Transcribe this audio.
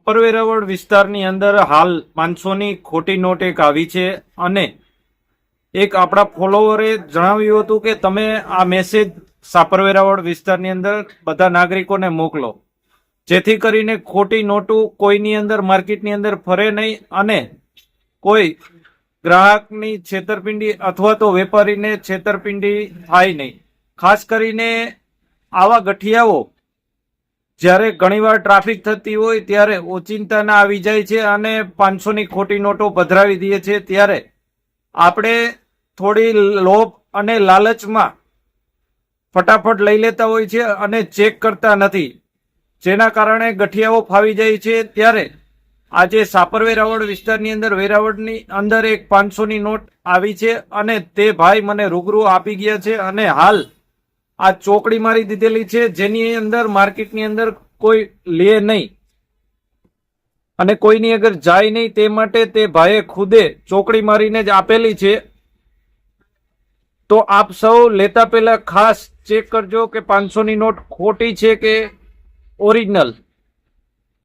સાપર વેરાવળ વિસ્તારની અંદર હાલ 500ની ખોટી નોટ એક આવી છે અને એક આપણા ફોલોવરે જણાવ્યું હતું કે તમે આ મેસેજ સાપર વેરાવળ વિસ્તારની અંદર બધા નાગરિકોને મોકલો, જેથી કરીને ખોટી નોટો કોઈની અંદર માર્કેટની અંદર ફરે નહીં અને કોઈ ગ્રાહકની છેતરપિંડી અથવા તો વેપારીને છેતરપિંડી થાય નહીં. ખાસ કરીને આવા ગઠિયાઓ જ્યારે ઘણીવાર ટ્રાફિક થતી હોય ત્યારે ઓચિંતાના આવી જાય છે અને 500ની ખોટી નોટો પધરાવી દે છે. ત્યારે આપણે થોડી લોભ અને લાલચમાં ફટાફટ લઈ લેતા હોય છે અને ચેક કરતા નથી, જેના કારણે ગઠિયાઓ ફાવી જાય છે. ત્યારે આજે સાપર વેરાવળ વિસ્તારની અંદર વેરાવળની અંદર એક 500ની નોટ આવી છે અને તે ભાઈ મને રૂબરૂ આપી ગયા છે અને હાલ આ ચોકડી મારી દીધેલી છે, જેની અંદર માર્કેટની અંદર કોઈ લે નહીં અને કોઈની અગર જાય નહીં, તે માટે તે ભાઈએ ખુદે ચોકડી મારીને જ આપેલી છે. તો આપ સૌ લેતા પહેલા ખાસ ચેક કરજો કે 500ની નોટ ખોટી છે કે ઓરિજિનલ.